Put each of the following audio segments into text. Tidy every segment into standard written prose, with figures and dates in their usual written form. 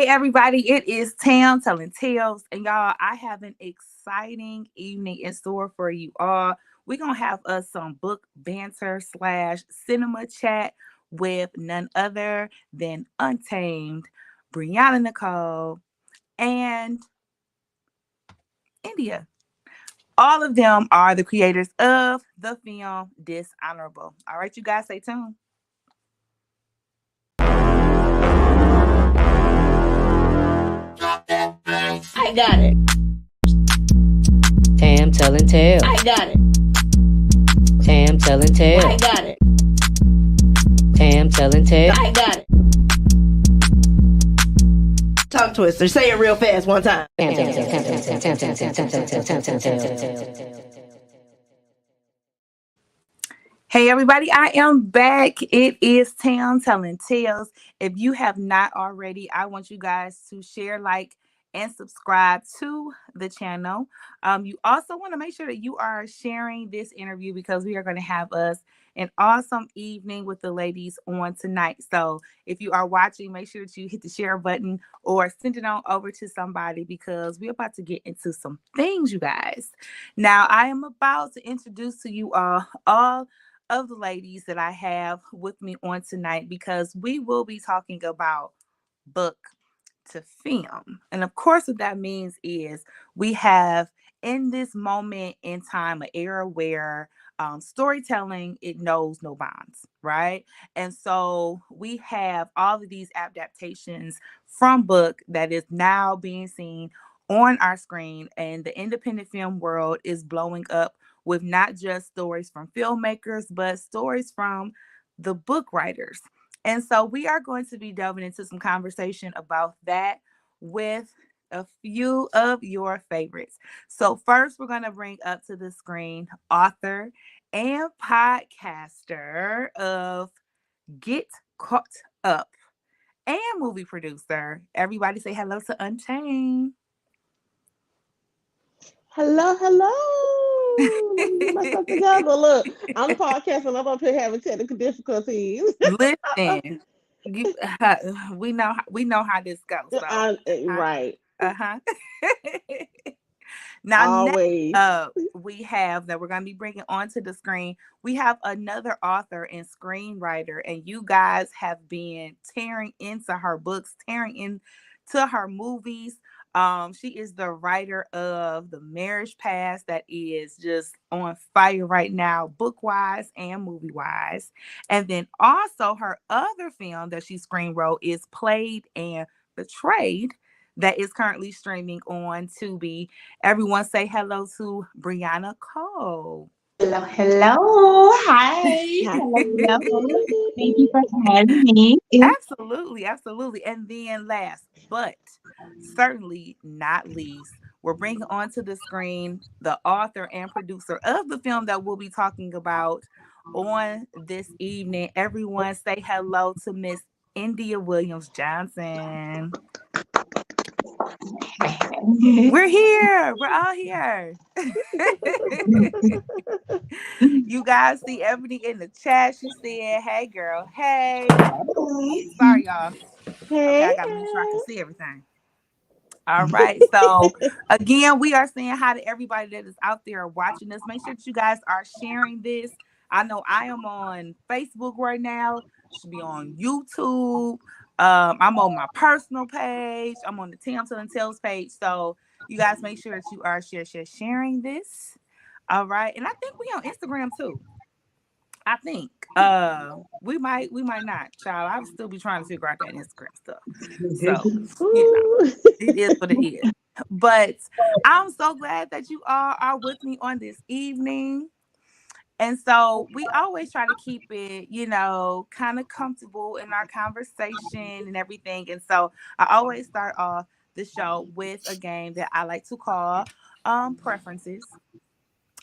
Hey everybody, it is Tam Telling Tales, and y'all, I have an exciting evening in store for you all. We're gonna have us some book banter slash cinema chat with none other than Untamed, Briana Cole, and India. All of them are the creators of the film Dishonorable. All right, you guys, stay tuned. I got it. Tam Telling Tales. I got it. Tam Telling Tales. I got it. Tam Telling Tales. I got it. Tongue twister. Say it real fast one time. Tam Telling Tales. Tam Telling Tales. Tam Telling Tales. Hey everybody, I am back. It is Tam Telling Tales. If you have not already, I want you guys to share, like, and subscribe to the channel. You also want to make sure that you are sharing this interview because we are going to have us an awesome evening with the ladies on tonight. So if you are watching, make sure that you hit the share button or send it on over to somebody because we're about to get into some things, you guys. Now, I am about to introduce to you all of the ladies that I have with me on tonight because we will be talking about book to film. And of course, what that means is we have in this moment in time an era where storytelling, it knows no bounds, right? And so we have all of these adaptations from book that is now being seen on our screen, and the independent film world is blowing up with not just stories from filmmakers, but stories from the book writers. And so we are going to be delving into some conversation about that with a few of your favorites. So first, we're going to bring up to the screen author and podcaster of Get Caught Up and movie producer. Everybody say hello to Unchained. Hello, hello. Let me get myself together. Look, I'm podcasting. I'm up here having technical difficulties. Listen, you, we know how this goes. So, Right. uh-huh. Now, next Always. up, we have that we're going to be bringing onto the screen. We have another author and screenwriter, and you guys have been tearing into her books, tearing into her movies. She is the writer of The Marriage Past that is just on fire right now, book wise and movie wise. And then also her other film that she screen wrote is Played and Betrayed, that is currently streaming on Tubi. Everyone say hello to Briana Cole. Hello, hello. Hi. Hello, hello. Thank you for having me. Absolutely, absolutely. And then last, but certainly not least, we're bringing onto the screen the author and producer of the film that we'll be talking about on this evening. Everyone say hello to Miss India Williams Johnson. We're here. We're all here. You guys see Ebony in the chat. She said, "Hey, girl. Hey." Sorry, y'all. Okay, I Hey, gotta make sure I can hey. see everything. All right. So again, we are saying hi to everybody that is out there watching us. Make sure that you guys are sharing this. I know I am on Facebook right now. Should be on YouTube. I'm on my personal page. I'm on the Tam Telling Tales page. So you guys make sure that you are sharing this. All right. And I think we on Instagram too. I think we might not, child. I'll still be trying to figure out that Instagram stuff. So, you know, Ooh. it is what it is. But I'm so glad that you all are with me on this evening. And so we always try to keep it, kind of comfortable in our conversation and everything. And so I always start off the show with a game that I like to call preferences.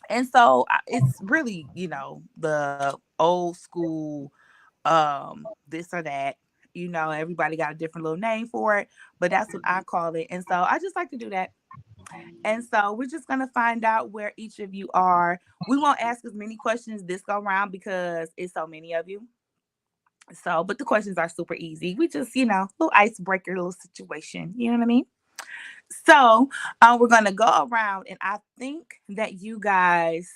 And so it's really, the old school this or that. Everybody got a different little name for it, but that's what I call it. And so I just like to do that. And so we're just going to find out where each of you are. We won't ask as many questions this go round because it's so many of you. So, but the questions are super easy. We just, little icebreaker, little situation. You know what I mean? So, we're gonna go around, and I think that you guys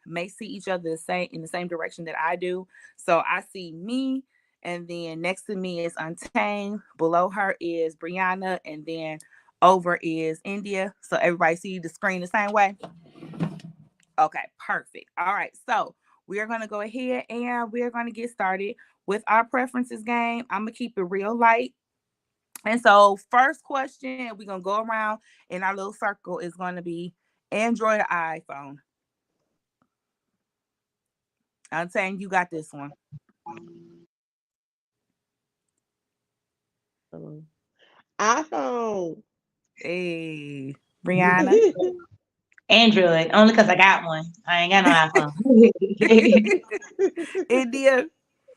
may see each other in the same direction that I do. So I see me, and then next to me is Untamed. Below her is Briana, and then over is India. So everybody see the screen the same way. Okay, perfect. All right, so we are gonna go ahead and we are gonna get started with our preferences game. I'm gonna keep it real light. And so, first question, we're gonna go around in our little circle is gonna be Android or iPhone. I'm saying you got this one. iPhone. Hey, Briana. Android, only because I got one. I ain't got no iPhone. India.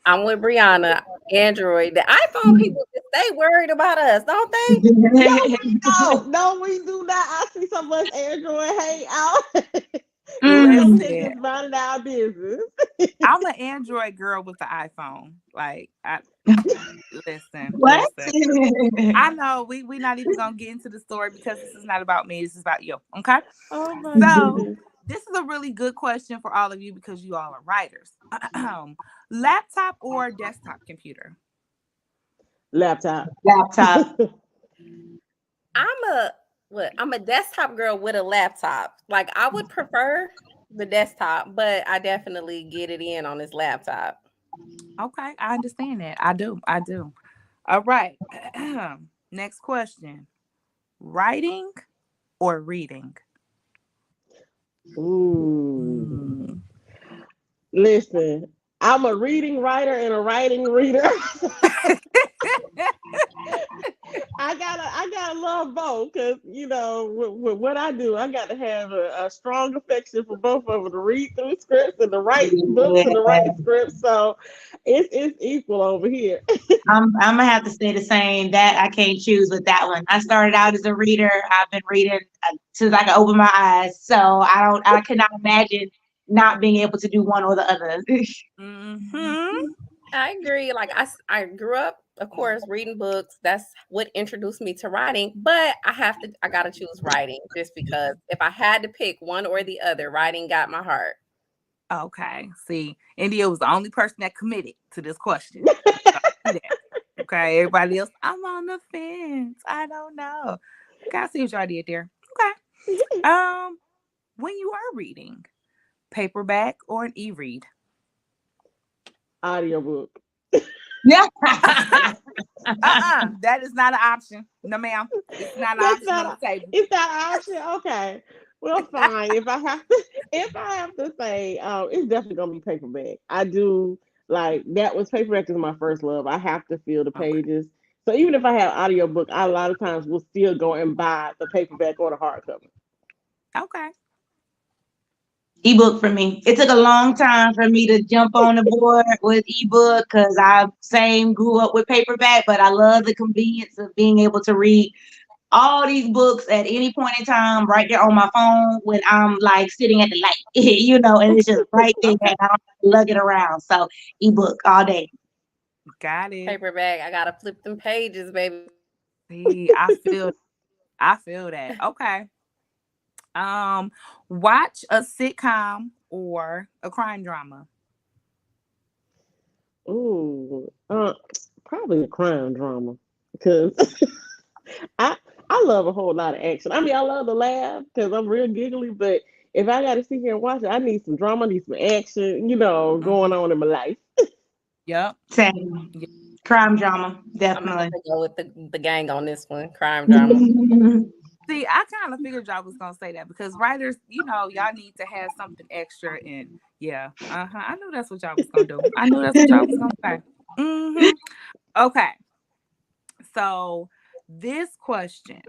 I'm with Briana. Android. The iPhone people, they worried about us, don't they? No, we don't. No, we do not. I see so much Android hate out. We over here Listen, just minding our business. I'm an Android girl with the iPhone. Like, listen. What? I know we not even gonna get into the story because this is not about me. This is about you. Okay. Oh my So goodness. this is a really good question for all of you because you all are writers. Laptop or desktop computer? Laptop. Laptop. I'm a desktop girl with a laptop. Like I would prefer the desktop, but I definitely get it in on this laptop. Okay, I understand that. I do. I do. All right. Next question. Writing or reading? Ooh. Mm. Listen, I'm a reading writer and a writing reader. I gotta love both because with what I do, I got to have a strong affection for both of them to read through scripts and to write books and to write scripts. So it's equal over here. I'm gonna have to say the same. That I can't choose with that one. I started out as a reader. I've been reading since I could open my eyes. So I cannot imagine not being able to do one or the other. Hmm. I agree. Like I grew up, of course, reading books. That's what introduced me to writing. But I gotta choose writing just because if I had to pick one or the other, writing got my heart. Okay. See, India was the only person that committed to this question. So, see that. Okay. Everybody else, I'm on the fence. I don't know. Okay, I see what y'all did there. Okay. When you are reading, paperback or an e-read? Audiobook. Yeah. That is not an option. No, ma'am. It's not an That's option not on the table. is that an option? Okay. Well, fine. If I have to say, it's definitely gonna be paperback. I do like that was paperback is my first love. I have to feel the Okay. pages. So even if I have audiobook, I a lot of times will still go and buy the paperback or the hardcover. Okay. Ebook for me. It took a long time for me to jump on the board with ebook because I same grew up with paperback, but I love the convenience of being able to read all these books at any point in time right there on my phone when I'm like sitting at the light, and it's just right there Okay. and I don't have to lug it around. So ebook all day. Got it. Paperback, I gotta flip them pages, baby. See, I feel that. Okay. Um, watch a sitcom or a crime drama. Ooh, probably a crime drama because I I love a whole lot of action. I mean, I love to laugh because I'm real giggly, but if I got to sit here and watch it, I need some drama, I need some action, going Hmm. on in my life. Yep. Same. Yep. Crime drama, I'm gonna have definitely. to go with the gang on this one. Crime drama. See, I kind of figured y'all was gonna say that because writers, y'all need to have something extra. And yeah, I knew that's what y'all was gonna do. I knew that's what y'all was gonna say. Hmm. Okay, so this question.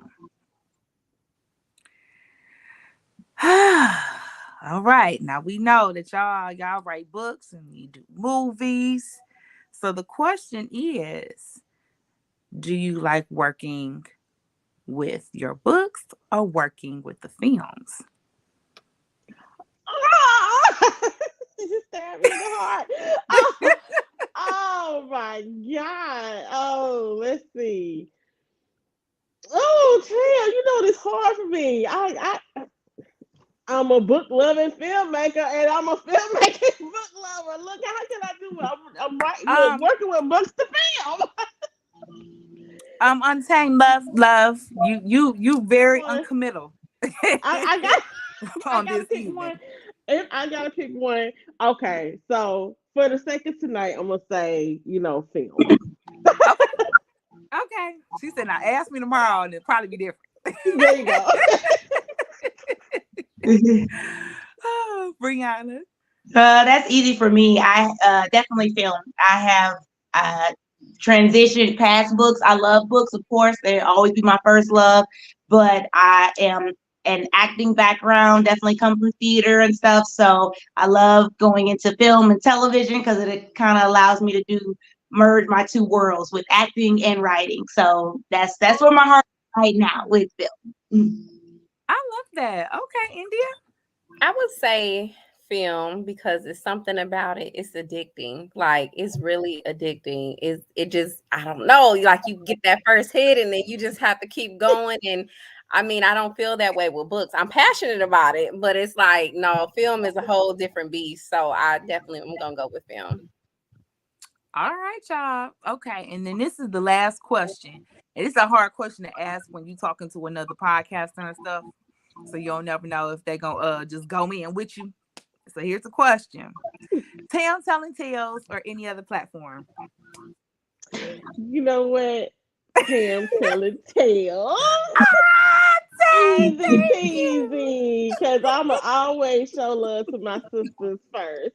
All right, now we know that y'all write books and you do movies. So the question is, do you like working with your books or working with the films? Ah! You stabbed me in the heart. Oh, oh me. I'm a book loving filmmaker, and I'm a filmmaking book lover. Look, how can I do it? I'm right. Look, Um, working with books to film. Untamed love. You Pick very one. uncommittal I got I on gotta this pick evening. one. If I gotta pick one, okay. So for the sake of tonight, I'm gonna say, film. Okay, okay. She said, "Now ask me tomorrow, and it'll probably be different." There you go. Oh, Brianna. That's easy for me. I definitely film. I have uh, transitioned past books. I love books, of course. They always be my first love, but I am an acting background, definitely come from theater and stuff. So I love going into film and television because it kind of allows me to merge my two worlds with acting and writing. So that's where my heart is right now with film. I love that. Okay, India. I would say film because it's something about it. It's addicting. Like it's really addicting. It just I don't know. Like you get that first hit and then you just have to keep going. And I mean, I don't feel that way with books. I'm passionate about it, but it's like no, film is a whole different beast. So I definitely am gonna go with film. All right, y'all. Okay, and then this is the last question. And it's a hard question to ask when you talking to another podcaster and stuff. So you don't never know if they're gonna just go in with you. So here's the question. Tam Telling Tales or any other platform? You know what? Tam telling tales. Tay, Easy thank you. peasy. Cause I'ma always show love to my sisters first.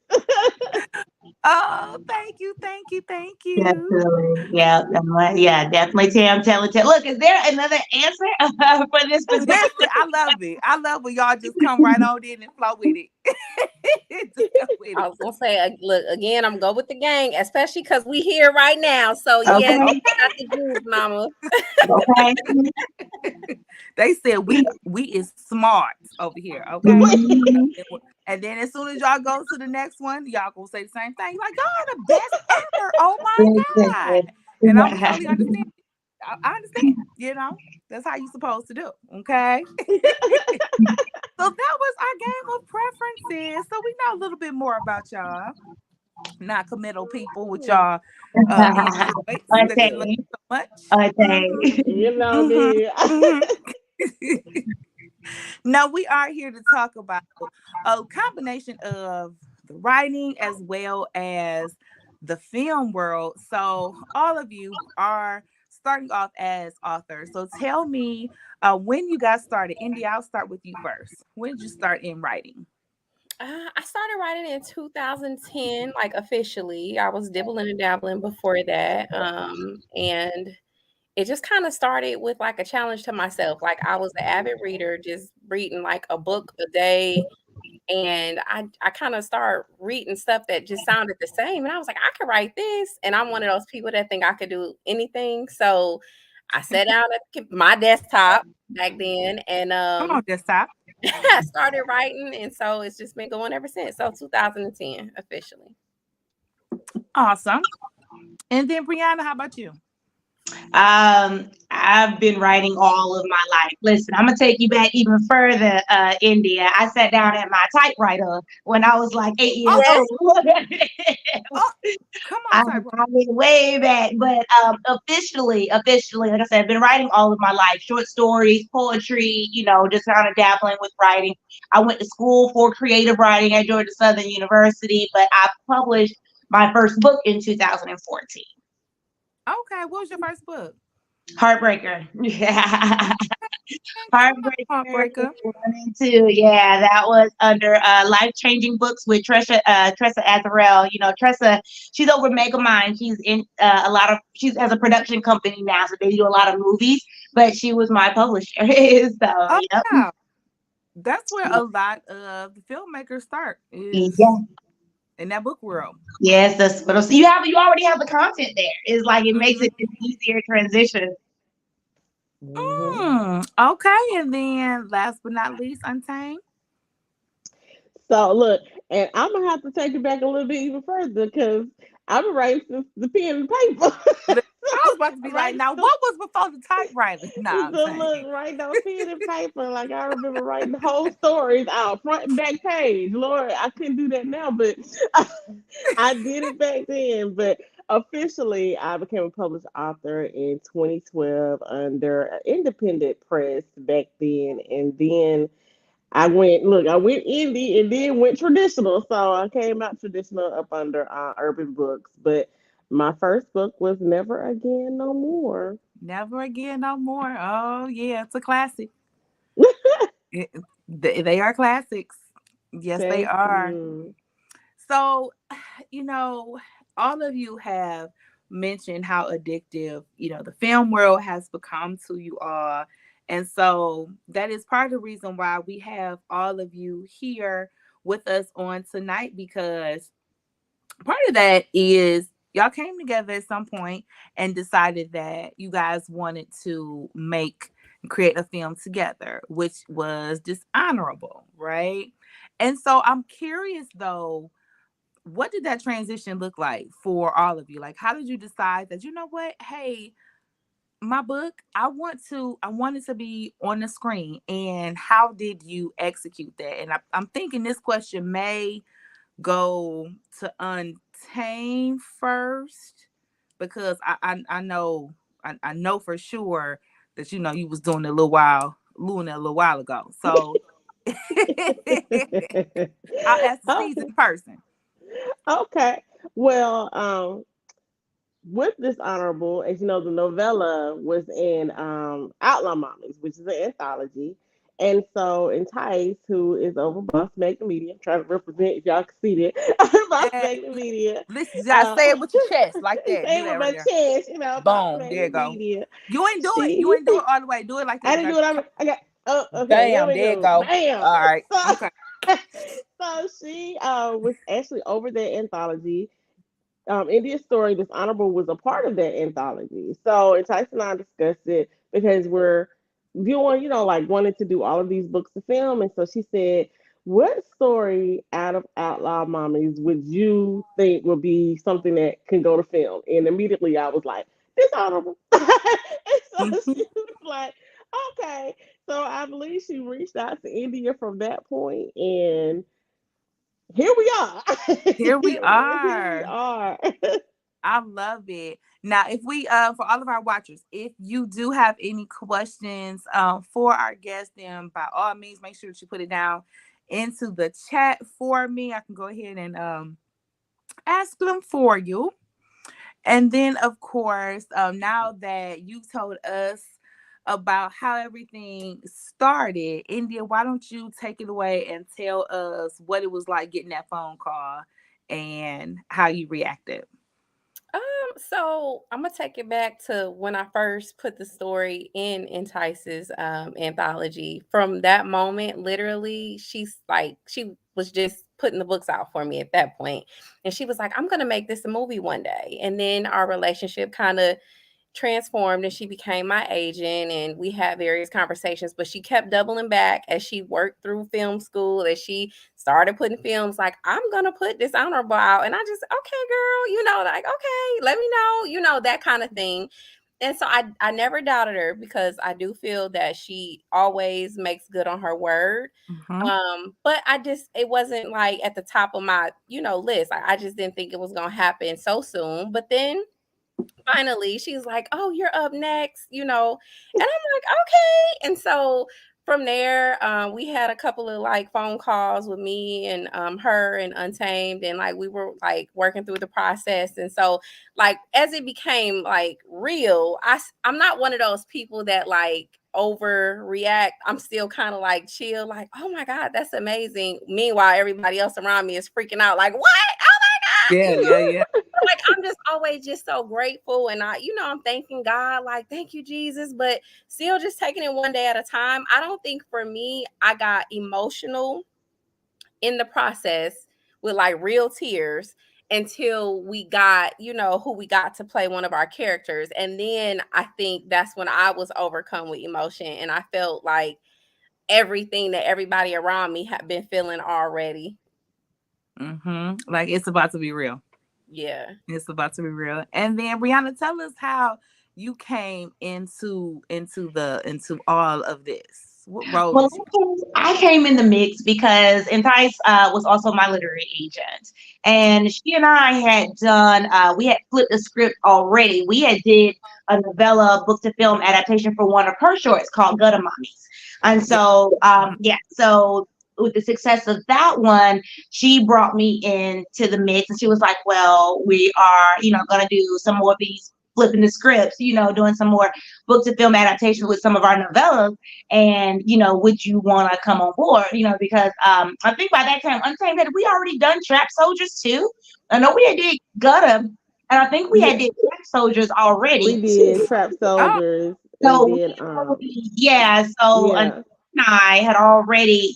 Oh, thank you, thank you, thank you. Definitely. Yeah. Yeah, definitely. Tam, tell it. Look, is there another answer for this That's particular? it. I love it. I love when y'all just come right on in and flow with it. Just go with I it. was gonna say, look again. I'm go with the gang, especially because we here right now. So yes, Okay. we got the juice, mama. Okay. They said we is smart over here, okay? Mhm. And then as soon as y'all go to the next one, y'all gonna say the same thing. Like, y'all are the best ever. Oh my God. And I'm totally understand. I understand, that's how you supposed to do. Okay. So that was our game of preferences. So we know a little bit more about y'all, not committal people, which y'all enjoy that you love Okay. so much. Okay. You know Hmm. me. Hmm. No, we are here to talk about a combination of the writing as well as the film world. So, all of you are starting off as authors. So, tell me when you got started. India, I'll start with you first. When did you start in writing? I started writing in 2010, like officially. I was dibbling and dabbling before that, and it just kind of started with like a challenge to myself. Like I was an avid reader, just reading like a book a day, and I kind of started reading stuff that just sounded the same, and I was like, I could write this, and I'm one of those people that think I could do anything. So I sat down at my desktop back then, and Come on, desktop. I started writing, and so it's just been going ever since. So 2010 officially. Awesome. And then, Brianna, how about you? I've been writing all of my life. Listen, I'm gonna take you back even further, India. I sat down at my typewriter when I was like 8 years Oh, old. oh, come on, I, type. I went way back, but officially, like I said, I've been writing all of my life, short stories, poetry, just kind of dabbling with writing. I went to school for creative writing at Georgia Southern University, but I published my first book in 2014. Okay, what was your first book? Heartbreaker. Yeah. Come on, Heartbreaker Heartbreaker. 1 and 2. Yeah, that was under Life Changing Books with Tressa Azarel. Tressa, she's over Megamind. She's in she has a production company now, so they do a lot of movies, but she was my publisher. So, Oh, yep. wow. That's where a lot of the filmmakers start is Yeah. in that book world. Yes, but you already have the content there. It's like it makes Hmm. it an easier transition. Mhm. Okay, and then last but not least, Untamed. So look, and I'm gonna have to take it back a little bit even further because I've been writing since the pen and paper. I was was about to be like, Right. now what was before the typewriter? Nah, I'm The saying. look right on pen and paper. Like I remember writing the whole stories out front and back page. Lord, I couldn't do that now, but I did it back then. But officially, I became a published author in 2012 under an independent press back then, and then I went indie and then went traditional. So I came out traditional up under Urban Books. But my first book was Never Again No More. Never again, no more. Oh yeah, it's a classic. It, they are classics. Yes, they Thank are. you. So, all of you have mentioned how addictive, the film world has become to you all. And so that is part of the reason why we have all of you here with us on tonight, because part of that is y'all came together at some point and decided that you guys wanted to create a film together, which was Dishonorable, right? And so I'm curious though, what did that transition look like for all of you? Like, how did you decide that, you know what, hey, my book, I wanted to be on the screen, and how did you execute that? And I'm thinking this question may go to Untamed first, because I know for sure that you was doing it a little while ago. So I'll ask the Oh, seasoned person. okay. Well, with Dishonorable, as you know, the novella was in Outlaw Mommies, which is an anthology. And so Entice, who is over Boss Magnum Media, I'm trying to represent, if y'all can see that, Boss And Magnum Media. listen, you gotta Uh, say it with your chest like that. say Do it that with right my there. chest, Boss Boom. There you Magnum go. Media. You ain't do it. You She, ain't do it all the way. Do it like I that. didn't do it. I got, oh, okay, here Bam. we There you go. go. Bam. All right. So, Okay. so she was actually over that anthology. India's Story, Dishonorable was a part of that anthology. So and Tyson and I discussed it because we're viewing, like wanting to do all of these books to film. And so she said, what story out of Outlaw Mommies would you think would be something that can go to film? And immediately I was like, Dishonorable. And so Mhm. she was like, okay. So I believe she reached out to India from that point, and here we are. Here we Here we are. are. I love it. Now, if we for all of our watchers, if you do have any questions for our guest, then by all means make sure that you put it down into the chat for me. I can go ahead and ask them for you. And then, of course, now that you've told us about how everything started, India, why don't you take it away and tell us what it was like getting that phone call and how you reacted? So I'm gonna take it back to when I first put the story in Entice's anthology. From that moment, literally, she was just putting the books out for me at that point, and she was like, "I'm gonna make this a movie one day." And then our relationship kind of transformed, and she became my agent, and we had various conversations, but she kept doubling back as she worked through film school, as she started putting films, like, I'm gonna put Dishonorable out. And I just, okay girl, like, okay, let me know, that kind of thing. And so I never doubted her, because I do feel that she always makes good on her word. Mm-hmm. But it wasn't like at the top of my list. I just didn't think it was gonna happen so soon. But then finally she's like, "Oh, you're up next," and I'm like, "Okay." And so from there, we had a couple of like phone calls with me and her and Untamed, and like we were like working through the process. And so like as it became like real, I'm not one of those people that like overreact. I'm still kind of like chill, like, "Oh my god, that's amazing." Meanwhile, everybody else around me is freaking out, like, "What? Oh my god!" Yeah, yeah, yeah. Like, I'm just always just so grateful, and I'm thanking God, like, thank you, Jesus, but still just taking it one day at a time. I don't think for me, I got emotional in the process with like real tears until we got, who we got to play one of our characters. And then I think that's when I was overcome with emotion, and I felt like everything that everybody around me had been feeling already. Mm-hmm. Like it's about to be real. Yeah. It's about to be real. And then Brianna, tell us how you came into all of this? What role Well, did you? I came in the mix because N'Tyse was also my literary agent, and she and I had done. We had flipped the script already. We had did a novella book to film adaptation for one of her shorts called Gutter Mommies, and Yeah. so yeah, so with the success of that one, she brought me into the mix, and she was like, "Well, we are, going to do some more of these." Flipping the scripts, doing some more book to film adaptations with some of our novellas, and would you want to come on board, because I think by that time Untamed had we already done Trap Soldiers too. I know we had did Gutter, and I think we had Yeah, did Trap Soldiers already we too. did Trap Oh, Soldiers, and So we then already, yeah, so yeah. I had already,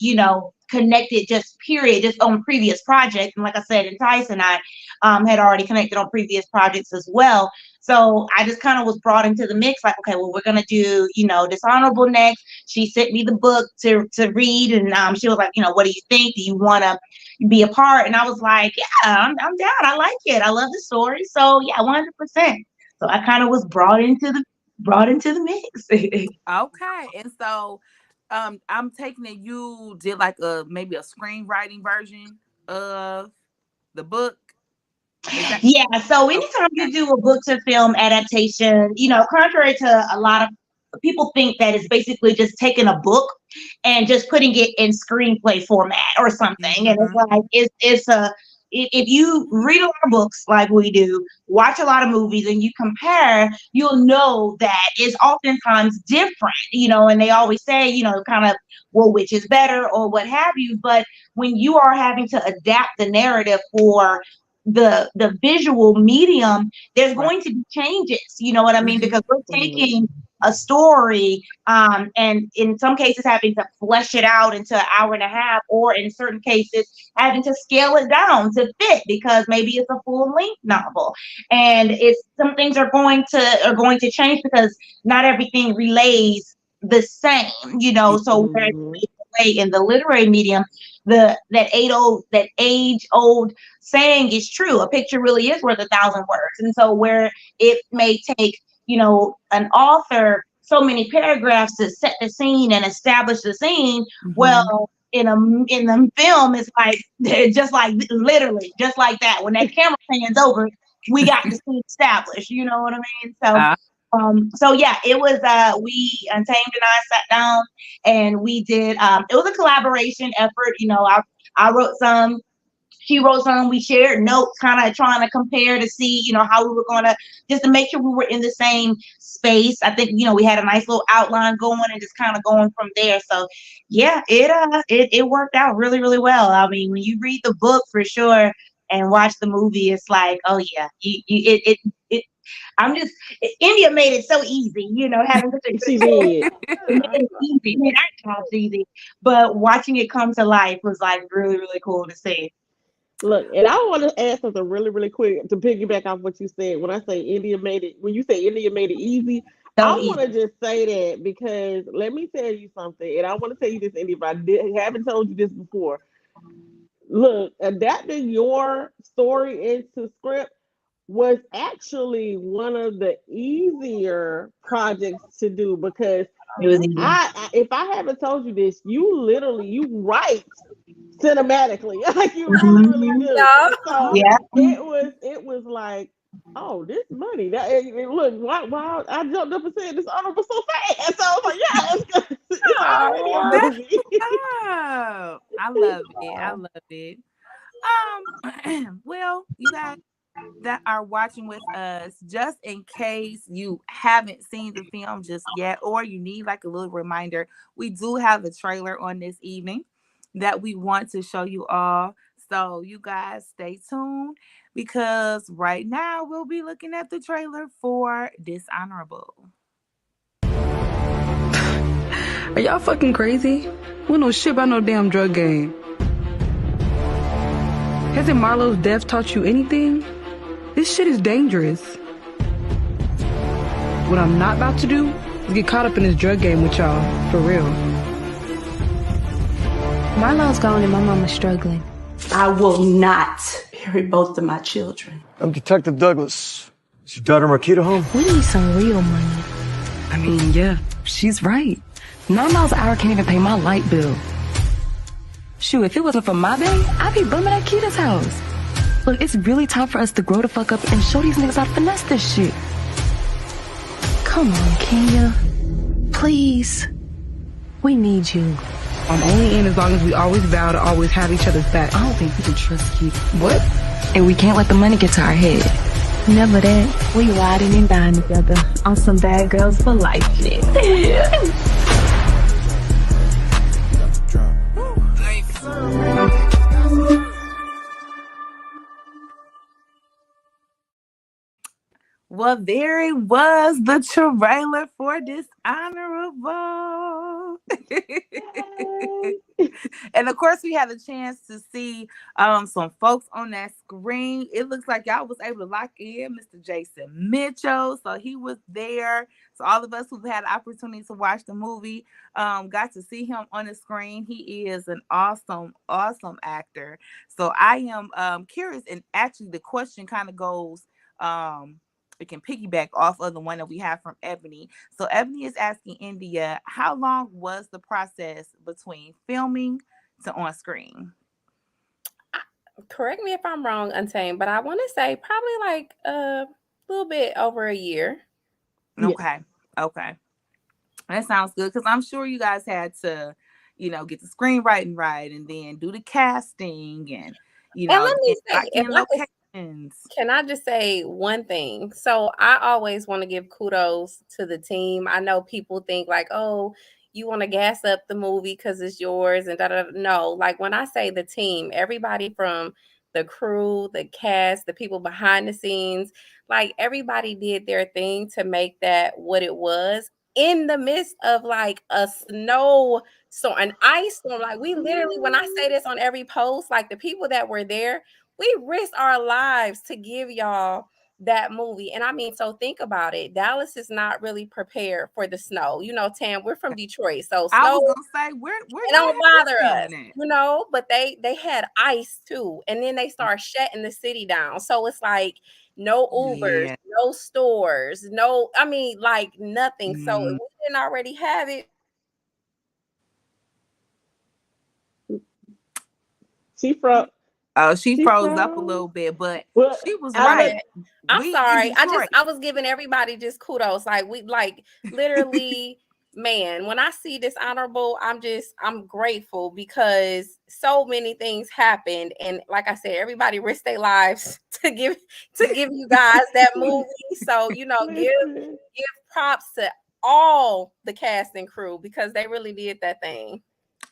connected just period, just on previous projects. And like I said, N'Tyse and I had already connected on previous projects as well. So I just kind of was brought into the mix, like, okay, well, we're gonna do, Dishonorable next. She sent me the book to read, and she was like, what do you think? Do you wanna be a part? And I was like, yeah, I'm down. I like it. I love the story. So yeah, 100%. So I kind of was brought into the mix. okay. And so, I'm taking it you did like a maybe a screenwriting version of the book. Is that Yeah, so anytime okay? you do a book to film adaptation, contrary to a lot of people think that it's basically just taking a book and just putting it in screenplay format or something. And it's Mm-hmm. like it's a if you read a lot of books like we do, watch a lot of movies, and you compare, you'll know that it's oftentimes different, and they always say, kind of, well, which is better or what have you. But when you are having to adapt the narrative for the visual medium, there's Right. going to be changes, you know what I mean, Mm-hmm. because we're Mhm. taking a story, and in some cases having to flesh it out into an hour and a half, or in certain cases having to scale it down to fit because maybe it's a full length novel, and it's some things are going to change because not everything relays the same, so where it Mhm. relays in the literary medium, that age old saying is true. A picture really is worth 1,000 words. And so where it may take, an author so many paragraphs to set the scene and establish the scene, Mm-hmm. well, in the film, it's like just like literally just like that. When that camera pans over, we got the scene established. You know what I mean? Uh, So yeah, it was we Untamed and I sat down and we did it was a collaboration effort. I wrote some, she wrote some, we shared notes, kind of trying to compare to see, how we were going to, just to make sure we were in the same space. I think, we had a nice little outline going and just kind of going from there. So yeah, it worked out really, really well. I mean, when you read the book for sure and watch the movie, it's like, oh yeah, it I'm just India made it so easy, having such a good She story. did. It made it easy. It made our jobs easy. But watching it come to life was like really, really cool to see. Look, and I want to add something really, really quick to piggyback off what you said. When I say India made it, when you say India made it easy, I So want to easy. just say that because let me tell you something, and I want to tell you this, India, if haven't told you this before. Look, adapting your story into script was actually one of the easier projects to do because It was easy. if I haven't told you this, you write cinematically, like you really, really Mhm. do. Yeah. So Yeah. it was like, oh, this money. Look, why I jumped up and said this honorable so fast. So I was like, yeah, it's already a Aw. that's movie. up. I love it. I love it. Well, you guys that are watching with us, just in case you haven't seen the film just yet, or you need like a little reminder, we do have a trailer on this evening that we want to show you all. So you guys stay tuned because right now we'll be looking at the trailer for Dishonorable. Are y'all fucking crazy? We know shit about no damn drug game. Hasn't Marlo's death taught you anything? This shit is dangerous. What I'm not about to do is get caught up in this drug game with y'all, for real. Marlo's gone and my mama's struggling. I will not bury both of my children. I'm Detective Douglas, Is your daughter Marquita home? We need some real money. I mean, yeah, she's right. $9 an hour can't even pay my light bill. Shoot, if it wasn't for my baby, I'd be bumming at Kita's house. Look, it's really time for us to grow the fuck up and show these niggas how to finesse this shit. Come on, Kenya. Please. We need you. I'm only in as long as we always vow to always have each other's back. I don't think we can trust Kita. What? And we can't let the money get to our head. Never that. We riding and dying together on some bad girls for life shit. Well, there it was, the trailer for Dishonorable. And of course, we had a chance to see some folks on that screen. It looks like y'all was able to lock in Mr. Jason Mitchell. So he was there. So all of us who've had the opportunity to watch the movie got to see him on the screen. He is an awesome, awesome actor. So I am curious, and actually the question kind of goes it can piggyback off of the one that we have from Ebony. So Ebony is asking India, how long was the process between filming to on screen? Correct me if I'm wrong, Untamed, but I want to say probably like a little bit over a year. Okay. Okay. That sounds good, because I'm sure you guys had to, get the screenwriting right and then do the casting and, And let me say, lock if in I could, locations. can I just say one thing? So I always want to give kudos to the team. I know people think like, oh, you want to gas up the movie because it's yours and da da. No, like when I say the team, everybody from the crew, the cast, the people behind the scenes, like everybody did their thing to make that what it was in the midst of like a snow storm, an ice storm. Like we literally, when I say this on every post, like the people that were there, we risked our lives to give y'all that movie. And I mean, so think about it. Dallas is not really prepared for the snow. Tam, we're from Detroit, so I snow, was gonna say, where it y'all don't have bother this us, feeling at? but they had ice too. And then they start shutting the city down. So it's like no Ubers, Yeah. no stores, no, I mean, like nothing. So if Mm. we didn't already have it, She froze. Oh, she She froze up a froze. little bit, but Well, she was I right. look. right. I'm We in sorry. Detroit. I was giving everybody just kudos. Like we like literally, man, when I see this honorable, I'm grateful because so many things happened. And like I said, everybody risked their lives to give you guys that movie. So, give Listen. props to all the cast and crew because they really did that thing.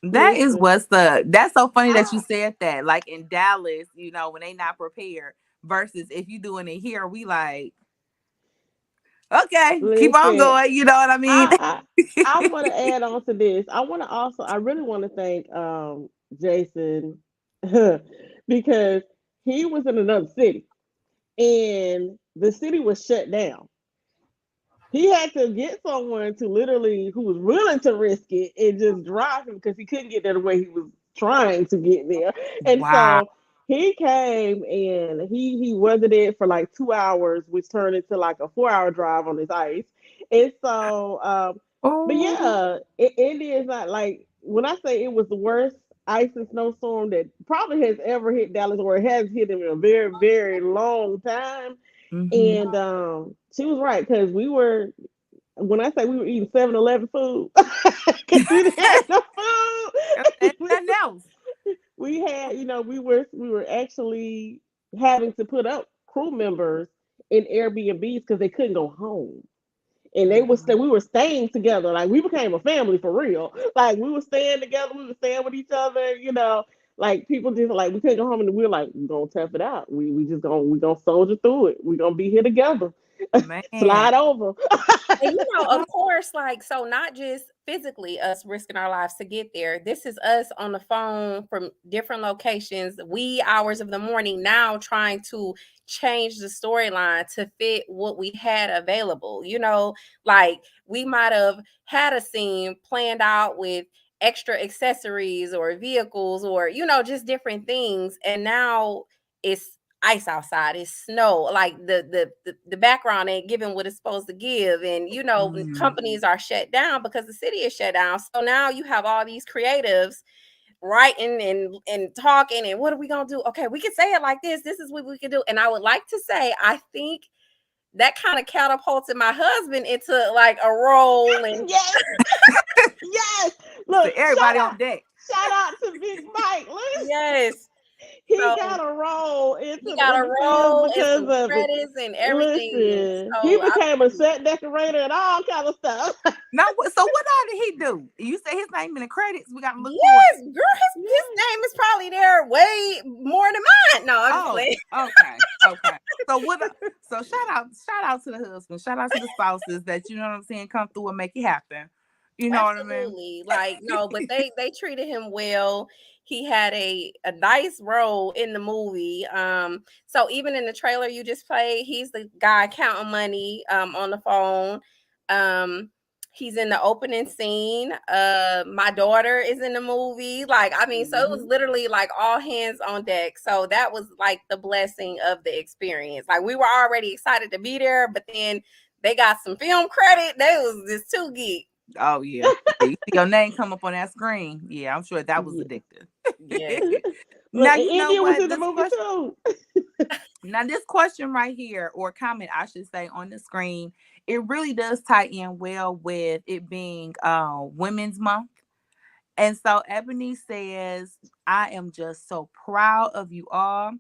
Listen. That's so funny that you said that. Like in Dallas, when they not prepared, versus if you doing it here, we like, okay, keep on Listen. going. You know what I mean? I want to add on to this. I really want to thank Jason because he was in another city and the city was shut down. He had to get someone to literally who was willing to risk it and just drive him because he couldn't get there the way he was trying to get there. And Wow. so he came and he weathered it for like 2 hours, which turned into like a 4 hour drive on this ice. And so, but Oh. yeah, India is not like when I say it was the worst ice and snowstorm that probably has ever hit Dallas, or it has hit him in a very, very long time. Mm-hmm. And she was right because we were when I say we were eating 7-Eleven food because we didn't have no food. Nothing else. We had, we were actually having to put up crew members in Airbnbs because they couldn't go home. And we were staying together. Like we became a family for real. Like we were staying together, we were staying with each other. Like people just like we couldn't go home and we were like, we're gonna tough it out. We gonna soldier through it. We're gonna be here together. Man. Slide over. And of course, like, so not just physically us risking our lives to get there. This is us on the phone from different locations, wee hours of the morning, now trying to change the storyline to fit what we had available. Like we might have had a scene planned out with extra accessories or vehicles or, just different things. And now it's ice outside, it's snow, like the background ain't giving what it's supposed to give, and companies are shut down because the city is shut down. So now you have all these creatives writing and talking, and what are we gonna do? Okay, we can say it like this is what we can do. And I would like to say, I think that kind of catapulted my husband into like a role. And Yes. Yes. Look, So everybody on deck. shout out to Big Mike. Listen, yes, he so got a role he in got a the film role and because some of it. credits and everything. Listen, he So became a set decorator and all kind of stuff. Now, so what all did he do? You say his name in the credits. We gotta look for yes, it. girl, his name is probably there way more than mine. No, I'm just playing. Okay. So what? So shout out to the husband. Shout out to the spouses that, you know what I'm saying, come through and make it happen. You know what I mean? Absolutely. Like, no, but they treated him well. He had a nice role in the movie. So even in the trailer you just played, he's the guy counting money on the phone. He's in the opening scene. My daughter is in the movie. Like, I mean, so it was literally like all hands on deck. So that was like the blessing of the experience. Like, we were already excited to be there, but then they got some film credit. That was just too geek. Oh yeah. You see your name come up on that screen. Yeah, I'm sure that was addictive. Yeah. Look, Now and you know India was what? in the movie too. Now this question right here, or comment I should say, on the screen, it really does tie in well with it being Women's Month. And so Ebony says, I am just so proud of you all.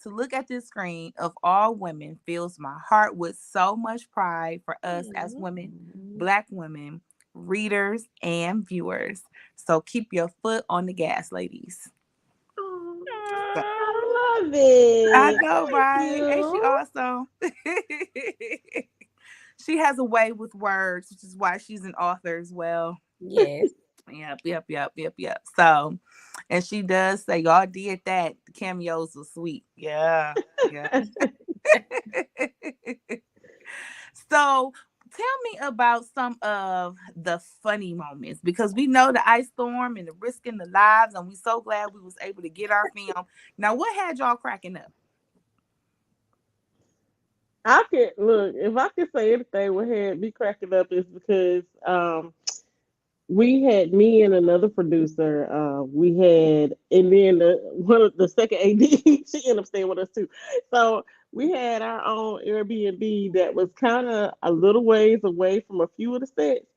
To look at this screen of all women fills my heart with so much pride for us as women, Black women, readers, and viewers. So keep your foot on the gas, ladies. So, I love it. I know, Thank right? Ain't she you. awesome? She has a way with words, which is why she's an author as well. Yes. Yep. So, and she does say, y'all did that. The cameos were sweet. Yeah. So, tell me about some of the funny moments, because we know the ice storm and the risking the lives, and we so glad we was able to get our film. Now, what had y'all cracking up? I could look if I could say anything what had me cracking up is because we had me and another producer. We had, and then one of the second AD, she ended up staying with us too. So we had our own Airbnb that was kind of a little ways away from a few of the sets.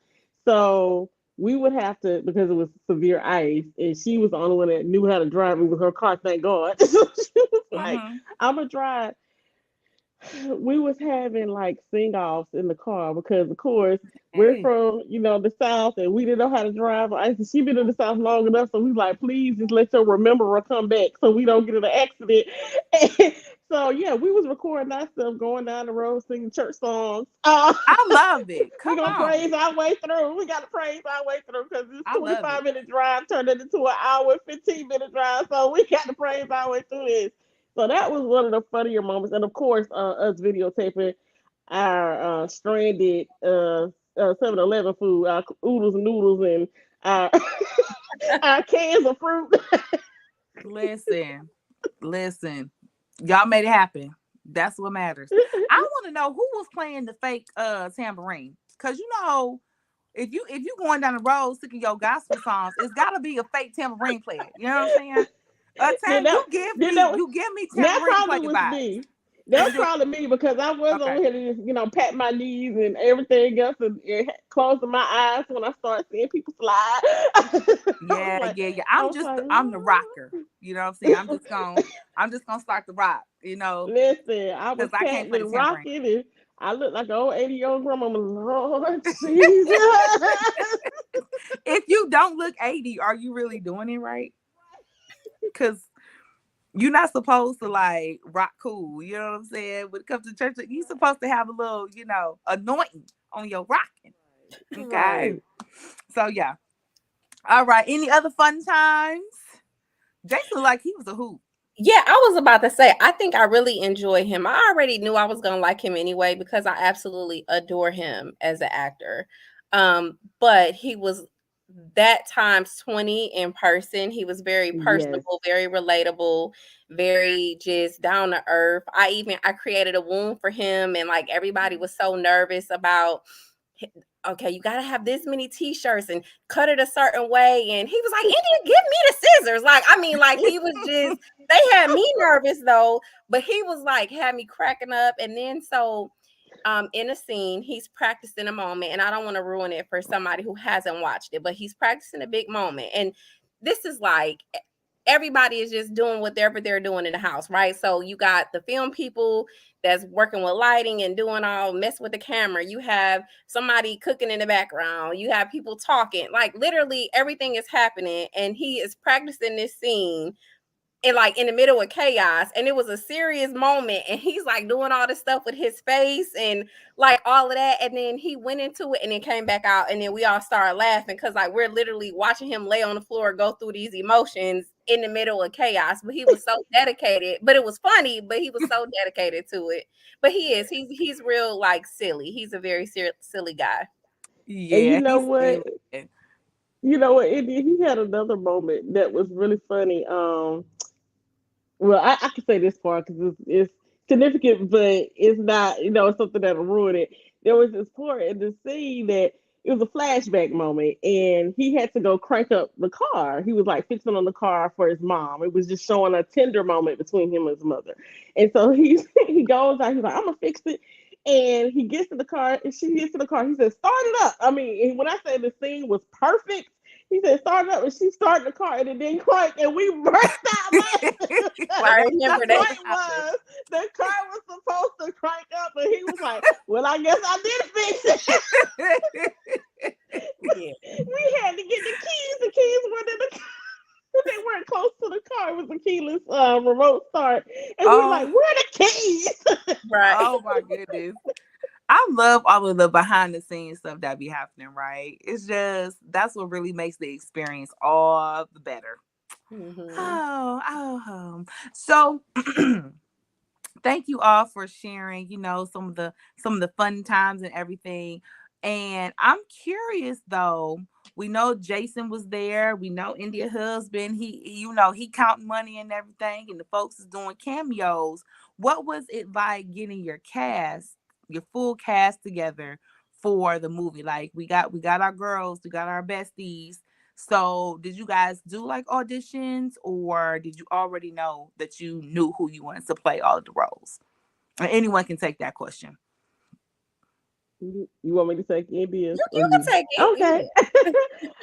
So we would have to, because it was severe ice, and she was the only one that knew how to drive with her car. Thank God. So she was like, Mm-hmm. "I'm gonna drive." We was having like sing-offs in the car because of course we're Hey. from the south and we didn't know how to drive. I said she been in the south long enough, so we like, please just let your rememberer come back so we don't get in an accident. And so yeah, we was recording ourselves going down the road singing church songs. I love it. We Come gonna on. praise our way through. We gotta praise our way through because this I love it. 25-minute drive turned into an hour and 15-minute drive. So we got to praise our way through this. So that was one of the funnier moments. And of course, us videotaping our stranded 7-Eleven food, our oodles and noodles, and our, our cans of fruit. Listen, listen. Y'all made it happen. That's what matters. I want to know who was playing the fake tambourine. Cause if you going down the road singing your gospel songs, it's gotta be a fake tambourine player. You know what I'm saying? then Tam, that, then that, you give me That tambourine probably player was vibes. me. That You was do? probably me because I was Okay. over here to just, pat my knees and everything else and closing my eyes when I start seeing people slide. Yeah. I was like, I'm the rocker. You know what I'm saying? I'm just gonna start the rock, listen, I was because I can't panting play the and tambourine. rocking and I looked like an old 80-year-old grandmama. Lord Jesus. If you don't look 80, are you really doing it right? Because you're not supposed to like rock cool. You know what I'm saying? When it comes to church, you're supposed to have a little, anointing on your rocking. Okay. Right. So yeah. All right. Any other fun times? Jason, like, he was a hoot. Yeah, I was about to say, I think I really enjoy him. I already knew I was gonna like him anyway because I absolutely adore him as an actor. But he was that times 20 in person. He was very Yes. personable, very relatable, very just down to earth. I created a wound for him, and like everybody was so nervous about, okay, you gotta have this many t-shirts and cut it a certain way. And he was like, India, give me the scissors. Like, I mean, like he was just, they had me nervous though, but he was like, had me cracking up. And then so in a scene, he's practicing a moment, and I don't want to ruin it for somebody who hasn't watched it, but he's practicing a big moment. And this is like everybody is just doing whatever they're doing in the house, right? So you got the film people that's working with lighting and doing all mess with the camera. You have somebody cooking in the background. You have people talking. Like literally everything is happening, and he is practicing this scene and like in the middle of chaos, and it was a serious moment, and he's like doing all this stuff with his face and like all of that, and then he went into it and then came back out, and then we all started laughing because like we're literally watching him lay on the floor go through these emotions in the middle of chaos. But he was so dedicated, but it was funny, but he was so dedicated to it. But he's real like silly. He's a very silly guy. And Yeah, he's silly. he had another moment that was really funny. Well, I can say this part because it's significant, but it's not, it's something that'll ruin it. There was this part in the scene that it was a flashback moment, and he had to go crank up the car. He was like fixing on the car for his mom. It was just showing a tender moment between him and his mother. And so he goes out, he's like, I'm gonna fix it. And he gets in the car, and she gets in the car. He says, "Start it up." I mean, when I say the scene was perfect, he said, "Start it up," and she started the car, and it didn't crank, and we burst out laughing. Like, I The remember that's that. what point happened. was the car was supposed to crank up, and he was like, "Well, I guess I did fix it." Yeah. We had to get the keys. The keys weren't in the car. They weren't close to the car. It was a keyless remote start, and we're like, Oh, "Where are the keys?" Right. oh my goodness. I love all of the behind the scenes stuff that be happening, right? It's just that's what really makes the experience all the better. Hmm. Oh. So thank you all for sharing, some of the fun times and everything. And I'm curious though. We know Jason was there. We know India husband. He counting money and everything, and the folks is doing cameos. What was it like getting your full cast together for the movie? Like we got our girls, we got our besties. So did you guys do like auditions, or did you already know that you knew who you wanted to play all of the roles? And anyone can take that question. You want me to take India or You you? can take it. Okay.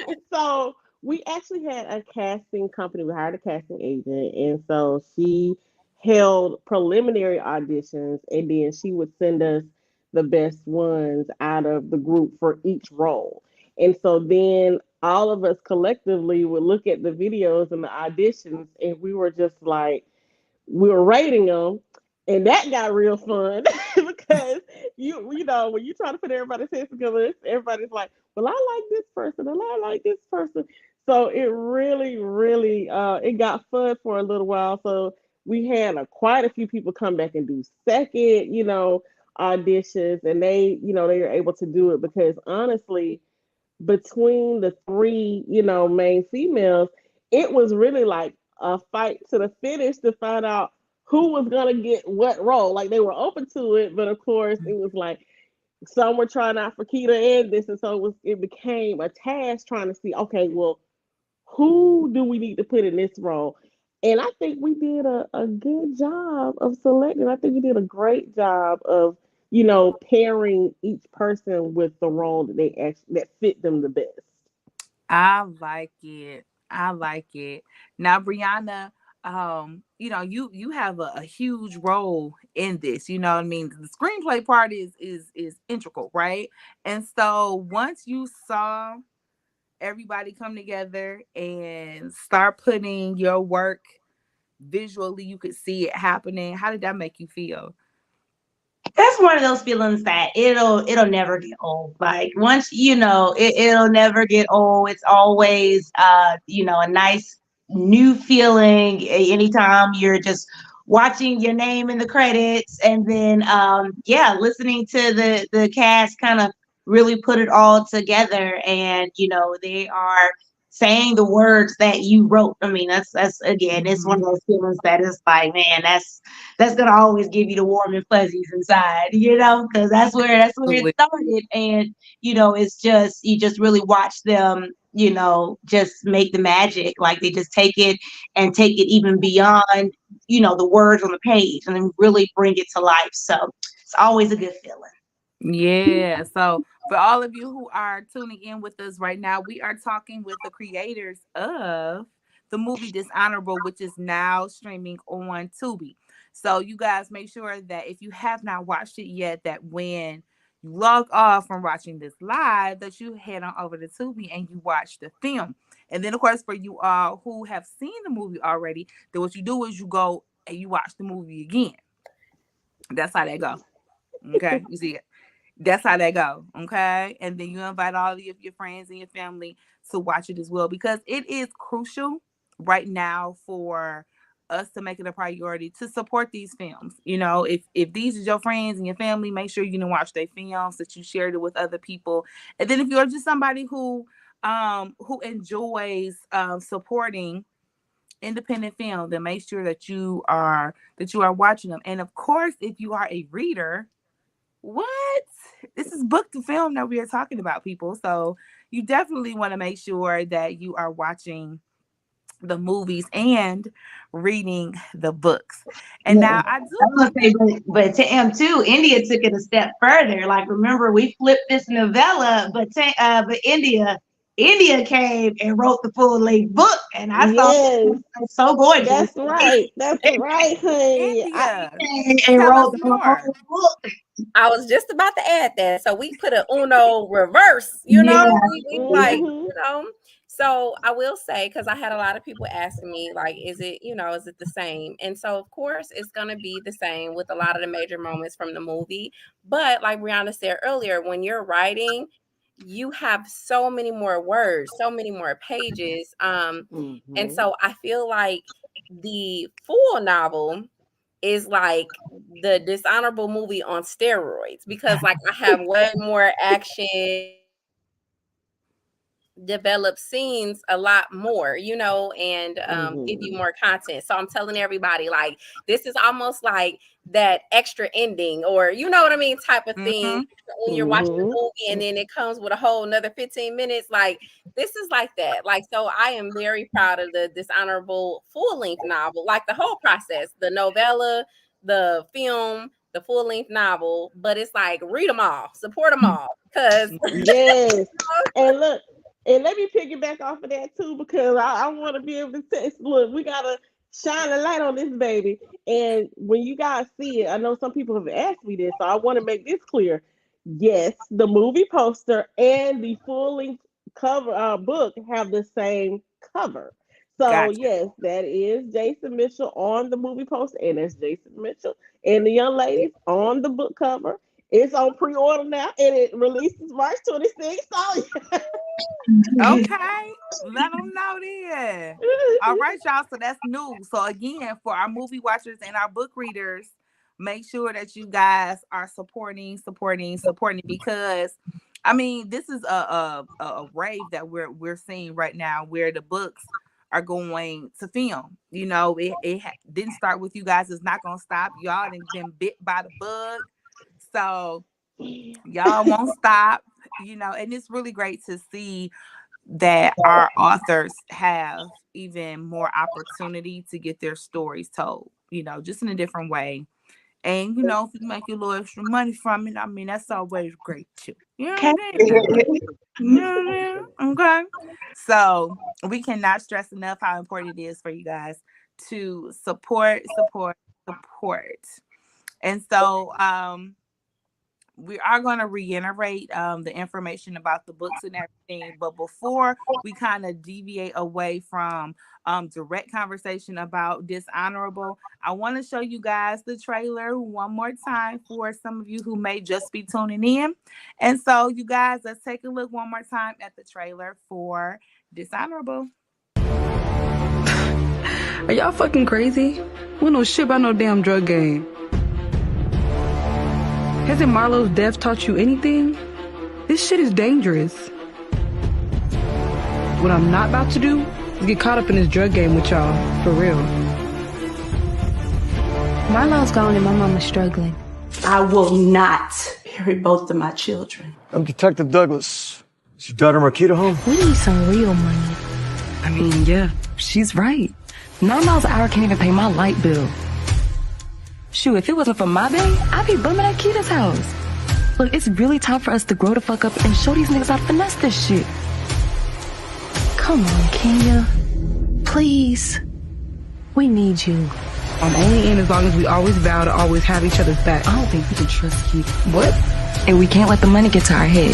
You So we actually had a casting company. We hired a casting agent, and so she held preliminary auditions, and then she would send us the best ones out of the group for each role. And so then all of us collectively would look at the videos and the auditions, and we were just like, we were rating them, and that got real fun because when you try to put everybody's heads together, everybody's like, well, I like this person and I like this person. So it really, really it got fun for a little while. So we had quite a few people come back and do second, auditions, and they were able to do it because honestly, between the three, main females, it was really like a fight to the finish to find out who was gonna get what role. Like they were open to it, but of course it was like some were trying out for Keita and this, and so it became a task trying to see, okay, well, who do we need to put in this role? And I think we did a good job of selecting. I think we did a great job of, pairing each person with the role that fit them the best. I like it. I like it. Now, Brianna, you have a huge role in this. You know what I mean? The screenplay part is integral, right? And so once you saw everybody come together and start putting your work visually, you could see it happening. How did that make you feel? That's one of those feelings that it'll never get old. Like once it'll never get old. It's always a nice new feeling anytime you're just watching your name in the credits, and then listening to the cast kind of really put it all together, and they are saying the words that you wrote. I mean, that's again, it's one of those feelings that is like, man, that's gonna always give you the warm and fuzzies inside, because that's where it started. And it's just, you just really watch them, just make the magic. Like, they just take it and take it even beyond, the words on the page, and then really bring it to life. So it's always a good feeling. Yeah. So for all of you who are tuning in with us right now, we are talking with the creators of the movie Dishonorable, which is now streaming on Tubi. So you guys make sure that if you have not watched it yet, that when you log off from watching this live, that you head on over to Tubi and you watch the film. And then, of course, for you all who have seen the movie already, then what you do is you go and you watch the movie again. That's how they go. Okay, you see it. That's how they go. Okay. And then you invite all of your friends and your family to watch it as well, because it is crucial right now for us to make it a priority to support these films. If these are your friends and your family, make sure you watch their films, that you shared it with other people. And then if you're just somebody who enjoys supporting independent film, then make sure that you are watching them. And of course, if you are a reader, what? This is book to film that we are talking about, people. So you definitely want to make sure that you are watching the movies and reading the books. And now I do want to say, but Tam too, India took it a step further. Like, remember, we flipped this novella, but India came and wrote the full length book, and I thought it was so gorgeous. That's right. That's right, honey. India, and tell wrote us the more. whole book. I was just about to add that. So we put an Uno reverse, we like, So I will say, because I had a lot of people asking me, like, is it the same? And so, of course, it's going to be the same with a lot of the major moments from the movie. But like Briana said earlier, when you're writing, you have so many more words, so many more pages. And so I feel like the full novel is like the Dishonorable movie on steroids, because like I have way more action, develop scenes a lot more, and give you more content. So I'm telling everybody, like, this is almost like that extra ending, or what I mean, type of thing when you're watching the movie, and then it comes with a whole another 15 minutes. Like, this is like that. Like, so I am very proud of the Dishonorable full-length novel, like the whole process, the novella, the film, the full-length novel. But it's like, read them all, support them all, because yes. And look, and let me piggyback off of that too, because I want to be able to test. Look, we gotta shine a light on this baby. And when you guys see it, I know some people have asked me this, so I want to make this clear. Yes, the movie poster and the full-length cover book have the same cover. So Gotcha. yes, that is Jason Mitchell on the movie poster, and that's Jason Mitchell and the young ladies on the book cover. It's on pre-order now, and it releases March 26th. So Okay, let them know then. All right, y'all. So that's new. So again, for our movie watchers and our book readers, make sure that you guys are supporting, because I mean, this is a wave that we're seeing right now, where the books are going to film. It didn't start with you guys. It's not gonna stop. Y'all done been bit by the bug, so y'all won't stop. And it's really great to see that our authors have even more opportunity to get their stories told, just in a different way. And, if you make a little extra money from it, I mean, that's always great too. You know what I mean? Okay. So we cannot stress enough how important it is for you guys to support. And so, we are going to reiterate the information about the books and everything. But before we kind of deviate away from direct conversation about Dishonorable, I want to show you guys the trailer one more time for some of you who may just be tuning in. And so, you guys, let's take a look one more time at the trailer for Dishonorable. Are y'all fucking crazy? We know shit about no damn drug game. Hasn't Marlo's death taught you anything? This shit is dangerous. What I'm not about to do is get caught up in this drug game with y'all, for real. Marlo's gone and my mama's struggling. I will not bury both of my children. I'm Detective Douglas. Is your daughter Marquita home? We need some real money. I mean, yeah, she's right. $9 an hour can't even pay my light bill. Shoot, if it wasn't for my baby, I'd be bumming at Kita's house. Look, it's really time for us to grow the fuck up and show these niggas how to finesse this shit. Come on, Kenya. Please. We need you. I'm only in as long as we always vow to always have each other's back. I don't think we can trust Kita. What? And we can't let the money get to our head.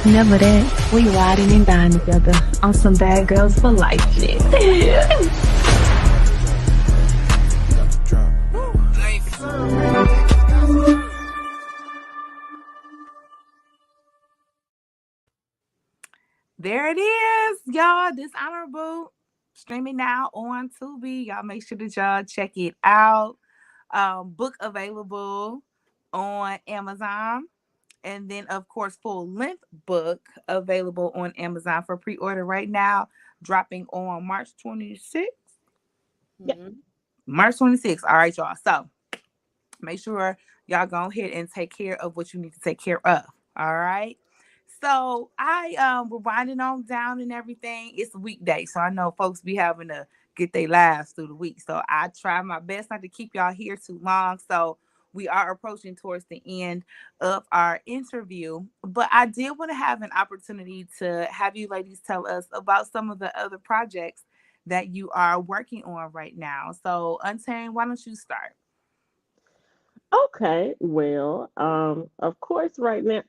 Never that. We riding and dying together on some bad girls for life shit. There it is, y'all. Dishonorable streaming now on Tubi. Y'all make sure that y'all check it out. Book available on Amazon. And then, of course, full-length book available on Amazon for pre-order right now, dropping on March 26th. Mm-hmm. March 26th. All right, y'all. So make sure y'all go ahead and take care of what you need to take care of. All right. So we're winding on down and everything. It's a weekday, so I know folks be having to get their lives through the week. So I try my best not to keep y'all here too long. So we are approaching towards the end of our interview, but I did want to have an opportunity to have you ladies tell us about some of the other projects that you are working on right now. So Untamed, why don't you start? Okay, well, of course, right now,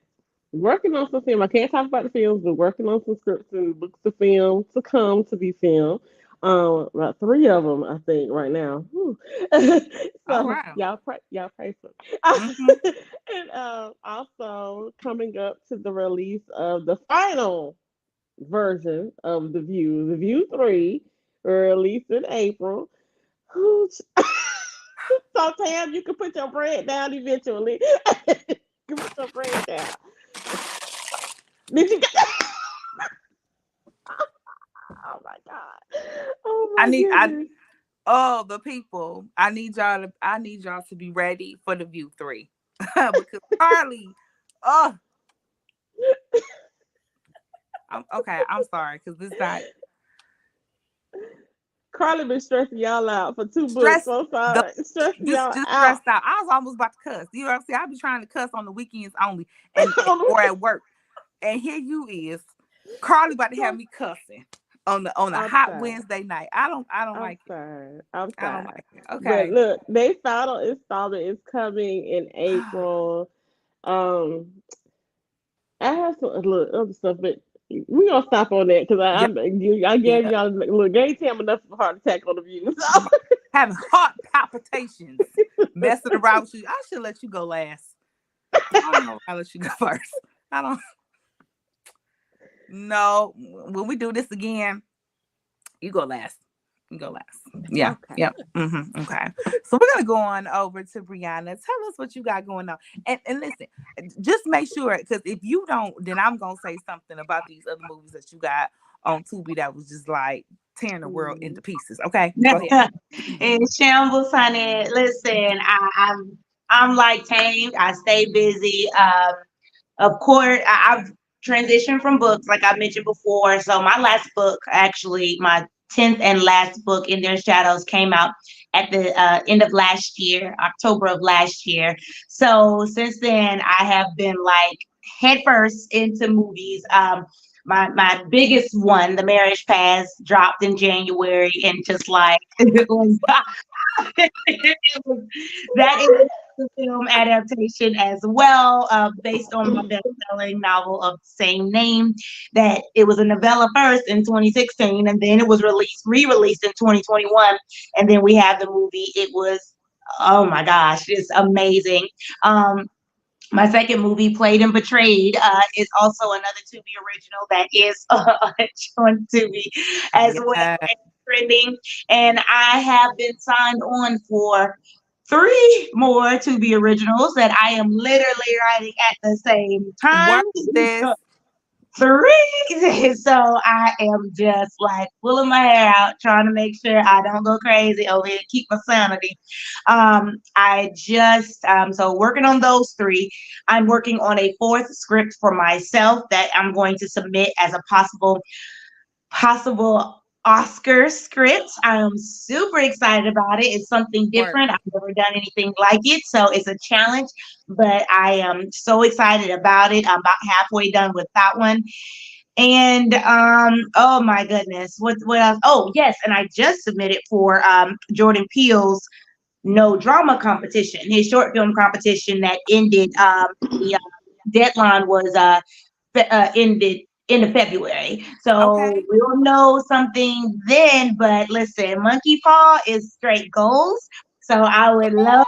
working on some film. I can't talk about the films, but working on some scripts and books of film to come to be filmed. About three of them, I think, right now. Whew. Oh, So wow. y'all pray for Mm-hmm. me. And also coming up to the release of the final version of The View. The View 3 released in April. Whew. So Tam, you can put your bread down eventually. You can put your bread down. Did you get Oh my god. Oh I my need goodness. the people. I need y'all to be ready for the View 3. Because Carly, oh, I'm sorry, because this not Carly been stressing y'all out for two books. stress I'm the sorry. Stressing y'all just out. stressed out. I was almost about to cuss. You know what I'm saying? I be trying to cuss on the weekends only and On the or weekend. at work. And here you is. Carly about to have me cussing on a I'm hot sorry. Wednesday night. I don't I'm like it. sorry. I'm I don't sorry. like it. But Okay. look, they final installment is coming in April. Um, I have some look other stuff, but we gonna stop on that because Yeah, I gave yeah. y'all look. They ain't tell me enough of a heart attack on the view. Having heart palpitations, messing around with you. I should let you go last. I don't know why I let you go first. I don't know. When we do this again, you go last. You go last. Yeah. Okay. Yep. Okay. So we're gonna go on over to Brianna. Tell us what you got going on. And listen, just make sure, because if you don't, then I'm gonna say something about these other movies that you got on Tubi that was just like tearing the world Mhm. into pieces. Okay. Go ahead. In shambles, honey. Listen, I'm like Tame. I stay busy. Of course, I've transitioned from books, like I mentioned before. So my last book, actually, my 10th and last book, In Their Shadows, came out at the end of last year, October of last year. So since then, I have been like headfirst into movies. My biggest one, The Marriage Pass, dropped in January, and just like it was, it was that is the film adaptation as well, based on my best-selling novel of the same name. That it was a novella first in 2016, and then it was re-released in 2021, and then we have the movie. It was, oh my gosh, it's amazing. My second movie, Played and Betrayed, is also another Tubi original that is on Tubi as well, Yeah. and trending. And I have been signed on for three more to be originals that I am literally writing at the same time. Work this. Three. So I am just like pulling my hair out, trying to make sure I don't go crazy over here, keep my sanity. I just so working on those three. I'm working on a fourth script for myself that I'm going to submit as a possible Oscar script. I am super excited about it. It's something Work. different. I've never done anything like it, so it's a challenge, but I am so excited about it. I'm about halfway done with that one. And oh my goodness, what else? Oh yes, and I just submitted for Jordan Peele's No Drama competition, his short film competition that ended. The deadline was ended end of February. So Okay. we'll know something then. But listen, Monkey Paw is straight goals. So I would love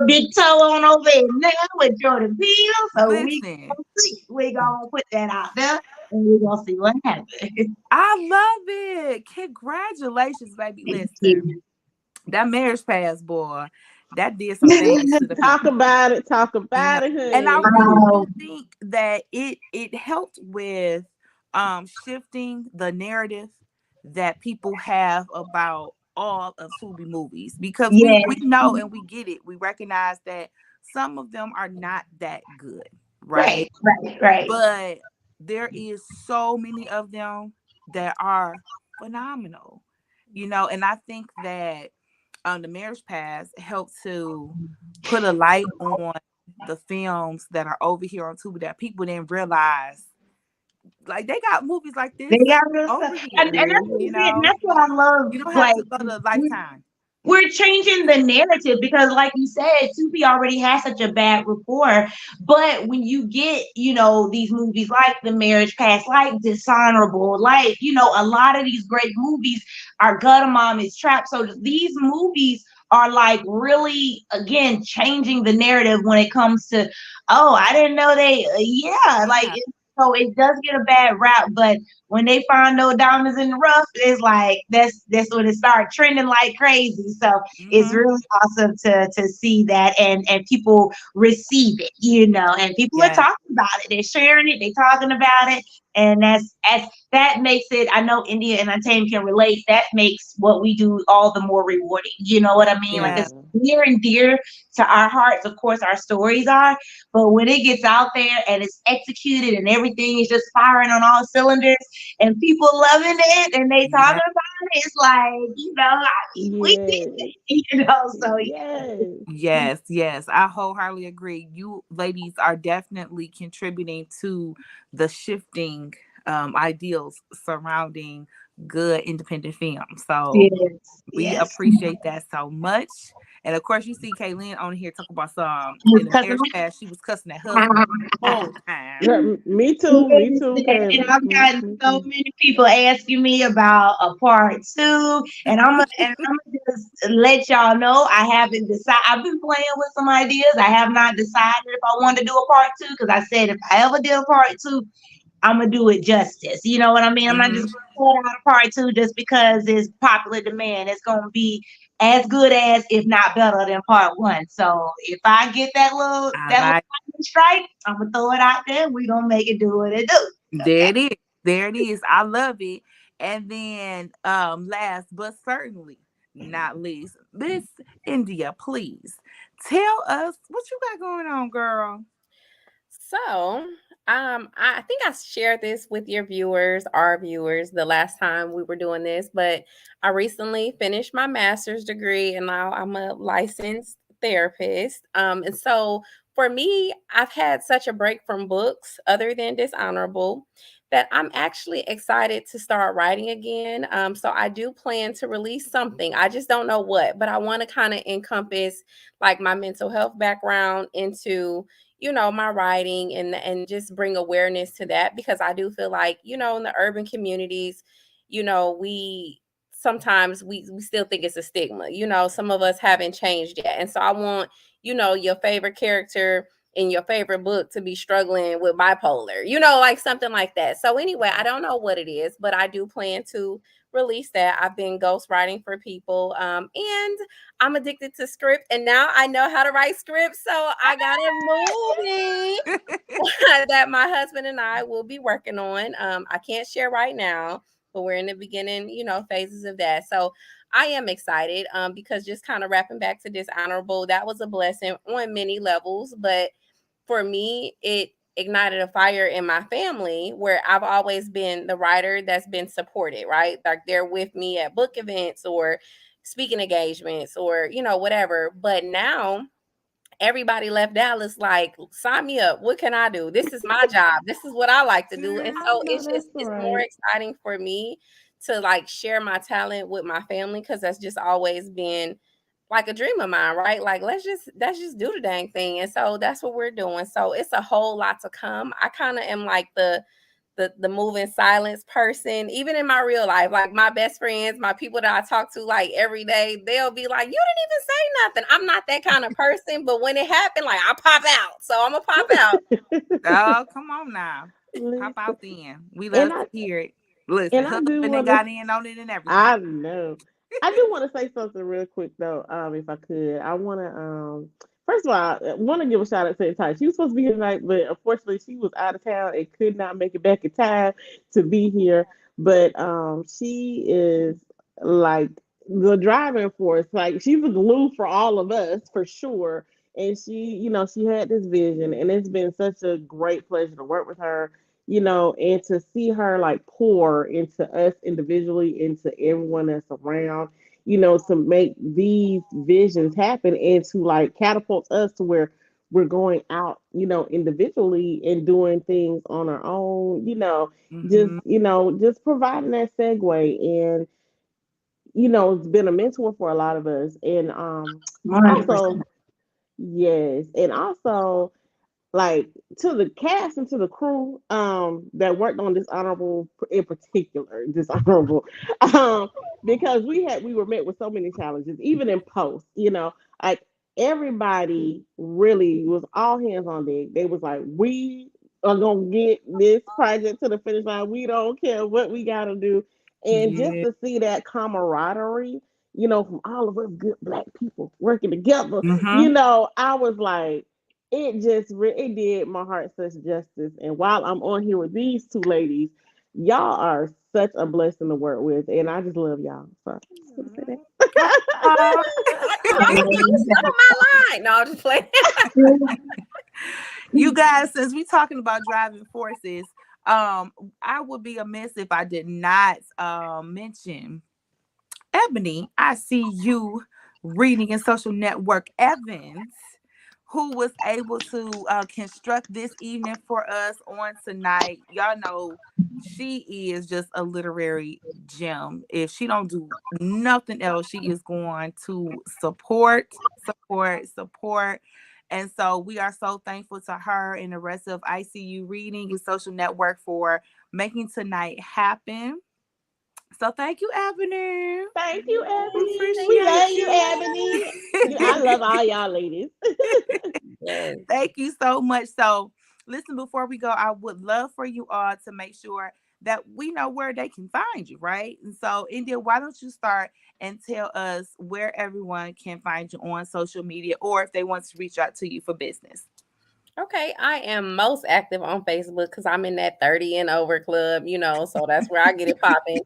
a big toe on over in there with Jordan Peele. So Listen, we gonna put that out there and we're gonna see what happens. I love it. Congratulations, baby. Thank Listen, you. that marriage pass, boy, that did some things to the Talk people. about it. Talk You know, about it, and I honey. really Um, do think that it helped with shifting the narrative that people have about all of Tubi movies, because we yes, know and we get it. We recognize that some of them are not that good, right, right? right, right. But there is so many of them that are phenomenal, and I think that the marriage pass helped to put a light on the films that are over here on Tubi that people didn't realize. Like, they got movies like They this got good stuff, over and here. that's what Mhm. You and know, that's what I love. you don't have Like to go to Lifetime. we're changing the narrative because, like you said, Tubi already has such a bad rapport. But when you get, these movies like The Marriage Pass, like Dishonorable, like, a lot of these great movies are Gutter Mom is Trapped. So these movies are like really, again, changing the narrative when it comes to, oh, I didn't know yeah, like, Yeah. so it does get a bad rap, but when they find no diamonds in the rough, it's like that's when it started trending like crazy. So it's Mm-hmm. really awesome to see that and people receive it, and people are Yeah. talking about it. They're sharing it, they're talking about it, and that makes it. I know India and Untamed can relate. That makes what we do all the more rewarding. You know what I mean? Like Yeah. it's Yeah. near and dear to our hearts. Of course, our stories are, but when it gets out there and it's executed and everything is just firing on all cylinders and people loving it and they Yeah. talking about it, it's like, we did Yes. it, so Yes. Yes, yes, I wholeheartedly agree. You ladies are definitely contributing to the shifting ideals surrounding good independent film. So yes, we yes. appreciate that so much. And of course, you see Kaylin on here talk about some in the Because marriage past. She was cussing that husband out the whole time. Me too. Me too, listen, and cousin. I've gotten so Mhm. many people asking me about a part two, and I'm gonna just let y'all know I haven't decided. I've been playing with some ideas. I have not decided if I want to do a part two because I said if I ever did a part two, I'm gonna do it justice. You know what I mean? I'm not just Hmm. gonna put out a part two just because it's popular demand. It's gonna be as good as, if not better than part one. So if I get I that little like. strike, I'm gonna throw it out there. We gonna make it do what it do. There it is. There it is. I love it. And then last but certainly not least, Miss India, please tell us what you got going on, girl. So, I think I shared this with your viewers, our viewers, the last time we were doing this, but I recently finished my master's degree and now I'm a licensed therapist. And so for me, I've had such a break from books other than Dishonorable that I'm actually excited to start writing again. So I do plan to release something. I just don't know what, but I want to kind of encompass like my mental health background into my writing and just bring awareness to that because I do feel like in the urban communities we sometimes we still think it's a stigma. Some of us haven't changed yet, and so I want your favorite character in your favorite book to be struggling with bipolar, you know, like something like that. So anyway, I don't know what it is, but I do plan to release that. I've been ghostwriting for people, and I'm addicted to script, and now I know how to write scripts. So I got a movie that my husband and I will be working on. I can't share right now, but we're in the beginning, you know, phases of that. So I am excited, because just kind of wrapping back to Dishonorable, that was a blessing on many levels. But for me, it ignited a fire in my family where I've always been the writer that's been supported, right? Like they're with me at book events or speaking engagements or, you know, whatever. But now everybody left Dallas like, sign me up. What can I do? This is my job. This is what I like to do. And I so know that's it's more right. exciting for me to like share my talent with my family, because that's just always been like a dream of mine, right? Like let's just do the dang thing. And so that's what we're doing. So it's a whole lot to come. I kind of am like the moving silence person, even in my real life. Like my best friends, my people that I talk to like every day, they'll be like, "You didn't even say nothing." I'm not that kind of person, but when it happened, like I pop out. So I'm gonna pop out. Oh, come on now. Pop Listen, out then. We and love to I hear it. Listen, and I do husband and want to. got in on it and everything. I know. I do want to say something real quick though. If I could, I want to first of all, I want to give a shout out to N'Tyse. She was supposed to be here tonight, but unfortunately, she was out of town and could not make it back in time to be here. But she is like the driving force. Like she's the glue for all of us for sure. And she had this vision, and it's been such a great pleasure to work with her, and to see her like pour into us individually, into everyone that's around, to make these visions happen and to like catapult us to where we're going out, individually and doing things on our own, Mm-hmm. just providing that segue. And, it's been a mentor for a lot of us. And also, 100%. yes. And also, like to the cast and to the crew that worked on Dishonorable in particular, Dishonorable, um because we were met with so many challenges even in post, like everybody really was all hands on deck. They was like, we are gonna get this project to the finish line, we don't care what we gotta do. And just Yeah. to see that camaraderie, from all of us good black people working together, Mm-hmm. I was like, it did my heart such justice. And while I'm on here with these two ladies, y'all are such a blessing to work with, and I just love y'all. So I just want to say Aw. I know, me too. You stole my line. No, I'm just playing. You guys, since we talking about driving forces, I would be amiss if I did not mention Ebony. I see you reading in social network Evans, who was able to construct this evening for us on tonight. Y'all know she is just a literary gem. If she don't do nothing else, she is going to support. And so we are so thankful to her and the rest of EyeCU Reading and Social Network for making tonight happen. So thank you, Ebony. thank you, Ebony. We Thank love Appreciate you, you. Ebony. I love all y'all ladies. you. Thank you so much. So, listen, before we go, I would love for you all to make sure that we know where they can find you, right? And so, India, why don't you start and tell us where everyone can find you on social media or if they want to reach out to you for business? Okay, I am most active on Facebook because I'm in that 30 and over club, so that's where I get it popping.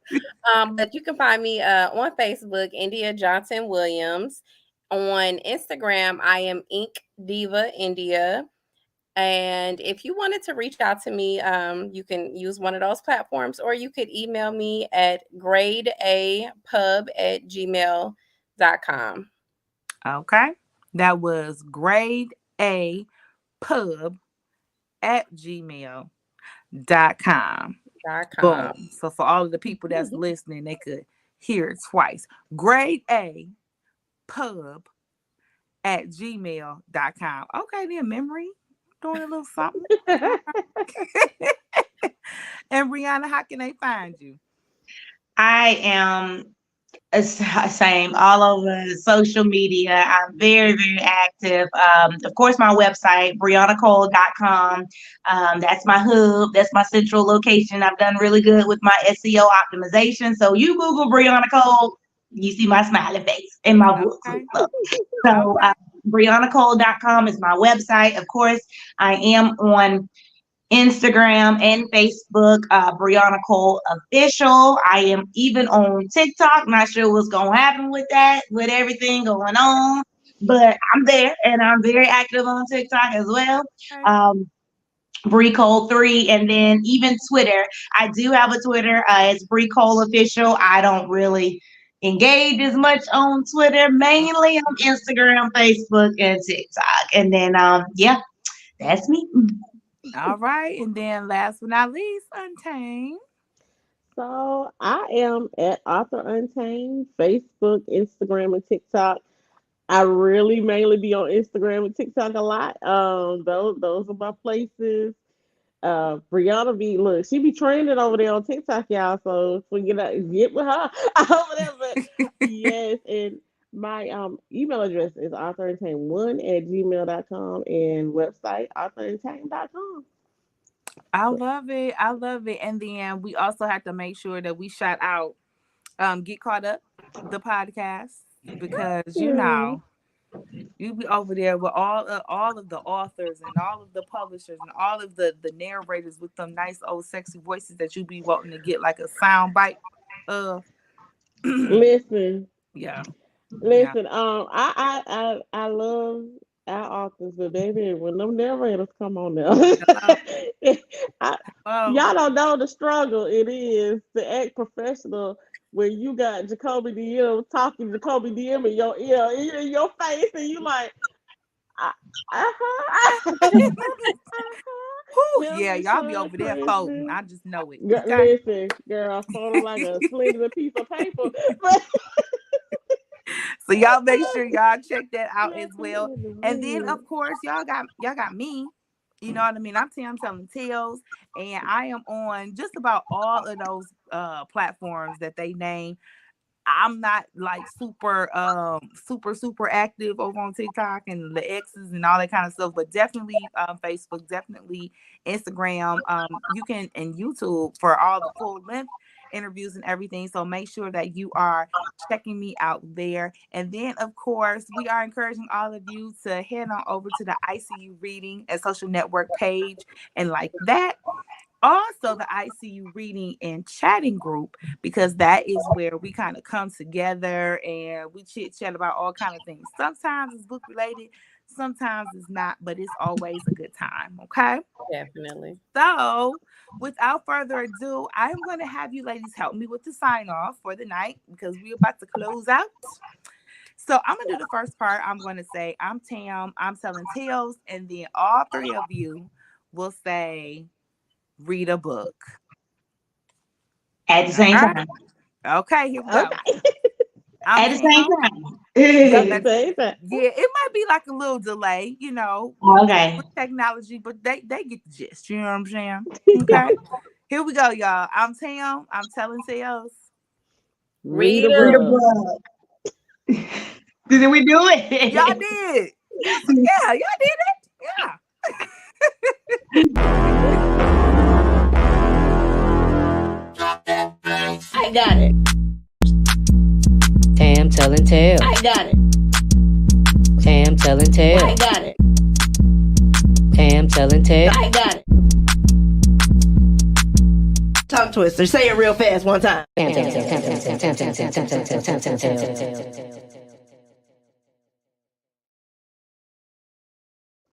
But you can find me on Facebook, India Johnson Williams. On Instagram, I am Ink Diva India. And if you wanted to reach out to me, you can use one of those platforms, or you could email me at gradeapub@gmail.com. Okay. That was grade A pub at gmail.com. .com. Boom. So for all of the people that's listening, they could hear it twice. Grade A pub at gmail.com. Okay, then memory. Doing a little something. And Briana, how can they find you? I am Same all over social media. I'm very, very active. Of course, my website, brianacole.com. That's my hub. That's my central location. I've done really good with my SEO optimization. So you Google Briana Cole, you see my smiley face and my books. Okay. So Okay. brianacole.com is my website. Of course, I am on Instagram and Facebook, Briana Cole Official. I am even on TikTok. Not sure what's gonna happen with that, with everything going on, but I'm there and I'm very active on TikTok as well. Okay. Um, Bree Cole 3, and then even Twitter. I do have a Twitter. It's Bree Cole Official. I don't really engage as much on Twitter, mainly on Instagram, Facebook, and TikTok. And then yeah, that's me. All right. And then last but not least, Untamed. So I am at Author Untamed, Facebook, Instagram, and TikTok. I really mainly be on Instagram and TikTok a lot. Those are my places. Brianna look, she be training over there on TikTok, y'all. So get with her over there. But yes, and my email address is authoruntamed1@gmail.com and website authoruntamed.com. I love it. I love it. And then we also have to make sure that we shout out Get Caught Up, the podcast, because Yeah. you be over there with all of the authors and all of the publishers and all of the narrators with them nice old sexy voices that you be wanting to get like a sound bite of. Listen, Yeah. Yeah. listen. I love our authors, but baby, when them narrators come on there, Hello. I, Oh, y'all don't know the struggle it is to act professional when you got Jacoby DM talking Jacoby DM in your ear, in your face, and you like, uh-huh. whew, Him yeah, and y'all be Sean over there folding. Crispin. I just know it. Okay. Listen, girl, folding like a sling a piece of paper. But So y'all make sure y'all check that out as listen well. in the And then wind. of course y'all got me. You know what I mean? I'm Tam Telling Tales, and I am on just about all of those platforms that they name. I'm not like super active over on TikTok and the X's and all that kind of stuff, but definitely Facebook, definitely Instagram. You can and YouTube for all the full length interviews and everything. So make sure that you are checking me out there. And then of course, we are encouraging all of you to head on over to the ICU Reading and Social Network page and like that, also the ICU Reading and Chatting group, because that is where we kind of come together and we chit chat about all kind of things. Sometimes it's book related, sometimes it's not, but it's always a good time. Okay. Definitely. So without further ado, I'm going to have you ladies help me with the sign off for the night because we're about to close out. So I'm going to do the first part. I'm going to say, I'm Tam, I'm telling tales, and then all three of you will say, read a book. At the same All right. time. Okay, here we go. Okay. I'm At the same Tam. time. Yep, Say that. yeah, it might be like a little delay, Okay. with technology, but they get the gist. You know what I'm saying? Okay. Here we go, y'all. I'm Tam. I'm telling tales. Read a Read a book. book. Did we do it? Y'all did. Yeah, y'all did it. Yeah. I got it. Tam Telling Tales. I got it. Tam Telling Tales. I got it. Tam Telling Tales. I got it. Tongue twister. Say it real fast one time. Tam Telling Tales.